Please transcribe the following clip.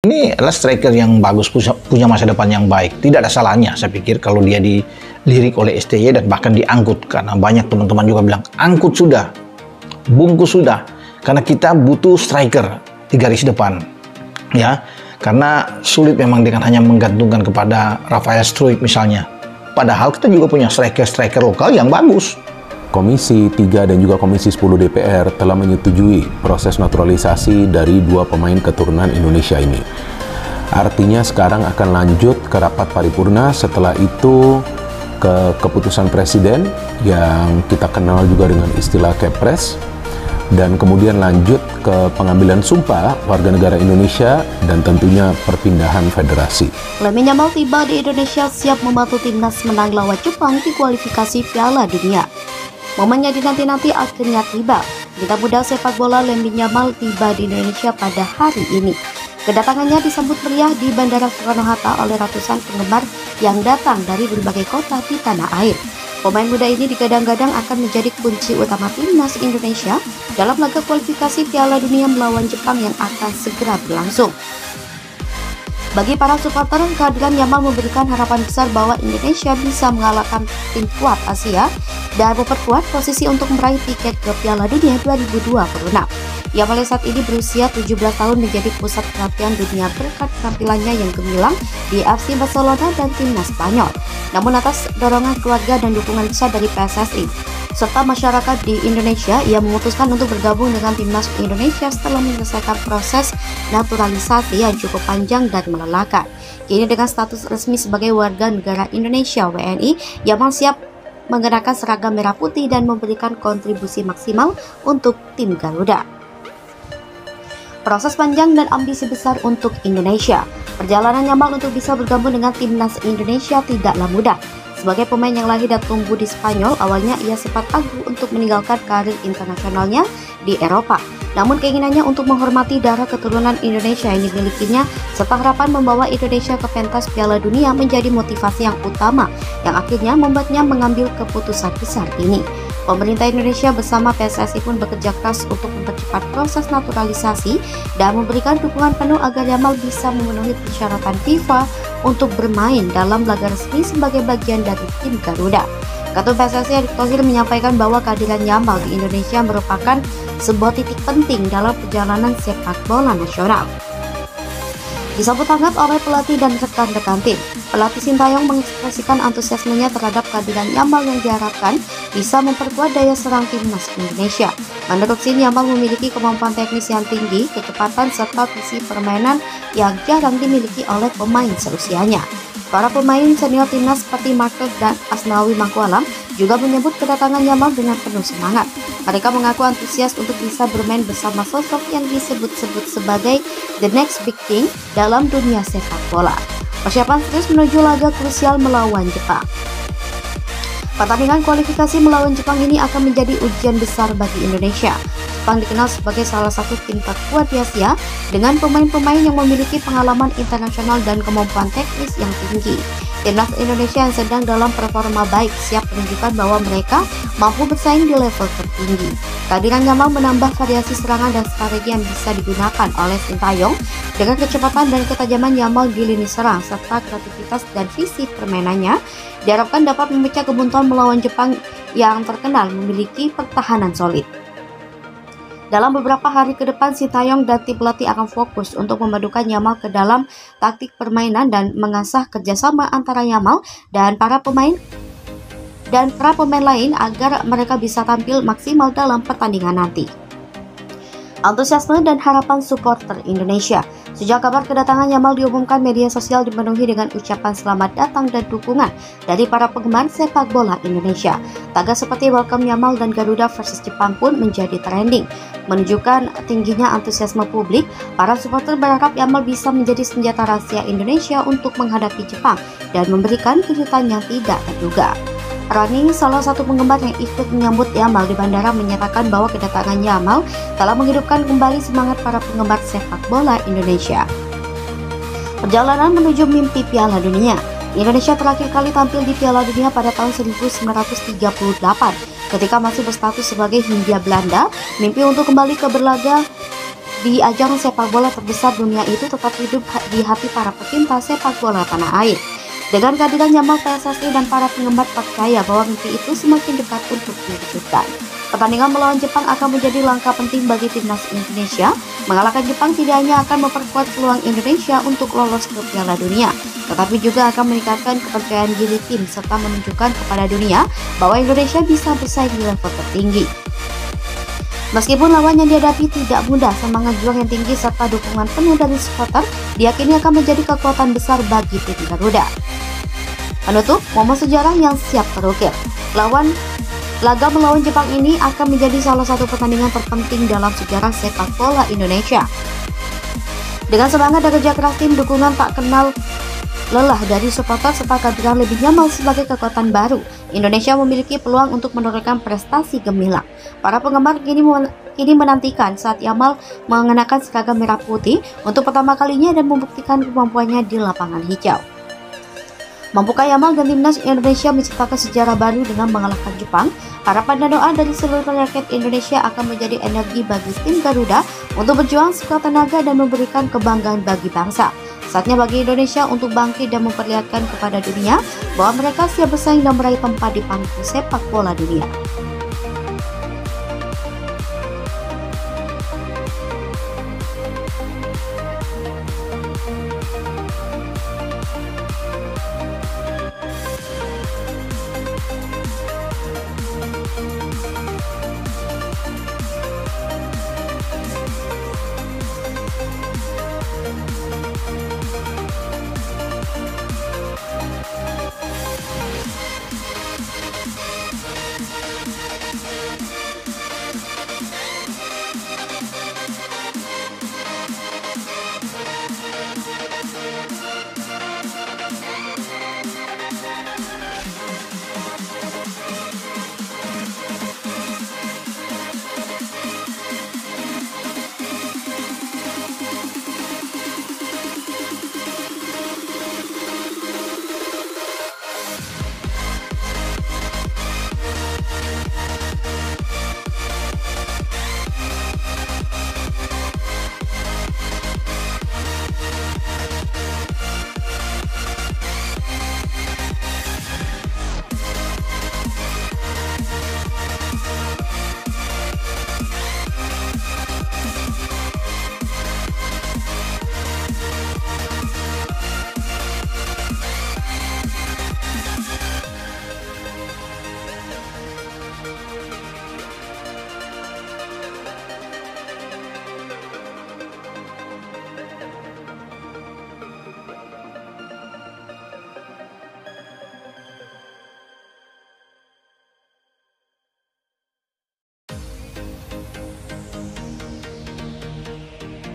Ini adalah striker yang bagus, punya masa depan yang baik. Tidak ada salahnya, saya pikir, kalau dia dilirik oleh STY dan bahkan diangkut. Karena banyak teman-teman juga bilang, angkut sudah, bungkus sudah. Karena kita butuh striker di garis depan. Ya, karena sulit memang dengan hanya menggantungkan kepada Rafael Struijk misalnya. Padahal kita juga punya striker-striker lokal yang bagus. Komisi 3 dan juga Komisi 10 DPR telah menyetujui proses naturalisasi dari dua pemain keturunan Indonesia ini. Artinya sekarang akan lanjut ke rapat paripurna, setelah itu ke keputusan Presiden yang kita kenal juga dengan istilah Kepres, dan kemudian lanjut ke pengambilan sumpah warga negara Indonesia dan tentunya perpindahan federasi. Lamine Yamal tiba di Indonesia siap membantu timnas menang lawan Jepang di kualifikasi Piala Dunia. Momennya dinanti-nanti akhirnya tiba. Kita muda sepak bola Lamine Yamal tiba di Indonesia pada hari ini. Kedatangannya disambut meriah di Bandara Soekarno-Hatta oleh ratusan penggemar yang datang dari berbagai kota di tanah air. Pemain muda ini digadang-gadang akan menjadi kunci utama timnas Indonesia dalam laga kualifikasi Piala Dunia melawan Jepang yang akan segera berlangsung. Bagi para supporter, kehadiran Yamal memberikan harapan besar bahwa Indonesia bisa mengalahkan tim kuat Asia dan memperkuat posisi untuk meraih tiket ke Piala Dunia 2026. Yamal saat ini berusia 17 tahun menjadi pusat perhatian dunia berkat penampilannya yang gemilang di FC Barcelona dan timnas Spanyol. Namun atas dorongan keluarga dan dukungan besar dari PSSI serta masyarakat di Indonesia, ia memutuskan untuk bergabung dengan timnas Indonesia setelah menyelesaikan proses naturalisasi yang cukup panjang dan melelahkan. Kini dengan status resmi sebagai warga negara Indonesia WNI, Yamal siap mengenakan seragam merah putih dan memberikan kontribusi maksimal untuk tim Garuda. Proses panjang dan ambisi besar untuk Indonesia. Perjalanan Yamal untuk bisa bergabung dengan timnas Indonesia tidaklah mudah. Sebagai pemain yang lahir dan tumbuh di Spanyol, awalnya ia sempat ragu untuk meninggalkan karir internasionalnya di Eropa. Namun keinginannya untuk menghormati darah keturunan Indonesia yang dimilikinya serta harapan membawa Indonesia ke pentas Piala Dunia menjadi motivasi yang utama yang akhirnya membuatnya mengambil keputusan besar ini. Pemerintah Indonesia bersama PSSI pun bekerja keras untuk mempercepat proses naturalisasi dan memberikan dukungan penuh agar Yamal bisa memenuhi persyaratan FIFA untuk bermain dalam laga resmi sebagai bagian dari tim Garuda. Ketua PSSI Erick Thohir menyampaikan bahwa kehadiran Yamal di Indonesia merupakan sebuah titik penting dalam perjalanan sepak bola nasional. Disambut hangat oleh pelatih dan rekan-rekan tim, pelatih Sintayong mengekspresikan antusiasmenya terhadap kehadiran Yamal yang diharapkan bisa memperkuat daya serang timnas Indonesia. Menurut Sin, Yamal memiliki kemampuan teknis yang tinggi, kecepatan serta visi permainan yang jarang dimiliki oleh pemain seusianya. Para pemain senior timnas seperti Marquez dan Asnawi Mangkualam juga menyebut kedatangan Yamal dengan penuh semangat. Mereka mengaku antusias untuk bisa bermain bersama sosok yang disebut-sebut sebagai the next big thing dalam dunia sepak bola. Persiapan serius menuju laga krusial melawan Jepang. Pertandingan kualifikasi melawan Jepang ini akan menjadi ujian besar bagi Indonesia. Jepang dikenal sebagai salah satu tim terkuat di Asia dengan pemain-pemain yang memiliki pengalaman internasional dan kemampuan teknis yang tinggi. Timnas Indonesia yang sedang dalam performa baik siap menunjukkan bahwa mereka mampu bersaing di level tertinggi. Kehadiran Yamal menambah variasi serangan dan strategi yang bisa digunakan oleh Sintayong dengan kecepatan dan ketajaman Yamal di lini serang serta kreativitas dan visi permainannya diharapkan dapat memecah kebuntuan melawan Jepang yang terkenal memiliki pertahanan solid. Dalam beberapa hari ke depan, Sintayong dan tim pelatih akan fokus untuk memadukan Yamal ke dalam taktik permainan dan mengasah kerjasama antara Yamal dan para pemain lain agar mereka bisa tampil maksimal dalam pertandingan nanti. Antusiasme dan harapan supporter Indonesia. Sejak kabar kedatangan Yamal diumumkan, media sosial dipenuhi dengan ucapan selamat datang dan dukungan dari para penggemar sepak bola Indonesia. Tagar seperti welcome Yamal dan Garuda versus Jepang pun menjadi trending. Menunjukkan tingginya antusiasme publik, para supporter berharap Yamal bisa menjadi senjata rahasia Indonesia untuk menghadapi Jepang dan memberikan kejutan yang tidak terduga. Rani, salah satu penggemar yang ikut menyambut Yamal di bandara, menyatakan bahwa kedatangan Yamal telah menghidupkan kembali semangat para penggemar sepak bola Indonesia. Perjalanan menuju mimpi Piala Dunia. Indonesia terakhir kali tampil di Piala Dunia pada tahun 1938 ketika masih berstatus sebagai Hindia Belanda. Mimpi untuk kembali ke berlaga di ajang sepak bola terbesar dunia itu tetap hidup di hati para pecinta sepak bola tanah air. Dengan kehadiran Yamal, PSSI dan para penggemar percaya bahwa mimpi itu semakin dekat untuk diwujudkan. Pertandingan melawan Jepang akan menjadi langkah penting bagi timnas Indonesia. Mengalahkan Jepang tidak hanya akan memperkuat peluang Indonesia untuk lolos ke Piala Dunia, tetapi juga akan meningkatkan kepercayaan diri tim serta menunjukkan kepada dunia bahwa Indonesia bisa bersaing di level tertinggi. Meskipun lawan yang dihadapi tidak mudah, semangat juang yang tinggi serta dukungan penuh dari supporter diyakini akan menjadi kekuatan besar bagi tim Garuda. Penutup, momen sejarah yang siap terukir. Laga melawan Jepang ini akan menjadi salah satu pertandingan terpenting dalam sejarah sepak bola Indonesia. Dengan semangat dan kerja keras tim, dukungan tak kenal lelah dari supporter serta kehadiran lebih Yamal sebagai kekuatan baru, Indonesia memiliki peluang untuk menorehkan prestasi gemilang. Para penggemar kini menantikan saat Yamal mengenakan seragam merah putih untuk pertama kalinya dan membuktikan kemampuannya di lapangan hijau. Mampukah Yamal dan timnas Indonesia menciptakan sejarah baru dengan mengalahkan Jepang? Harapan dan doa dari seluruh rakyat Indonesia akan menjadi energi bagi tim Garuda untuk berjuang sekuat tenaga dan memberikan kebanggaan bagi bangsa. Saatnya bagi Indonesia untuk bangkit dan memperlihatkan kepada dunia bahwa mereka siap bersaing dan meraih tempat di panggung sepak bola dunia.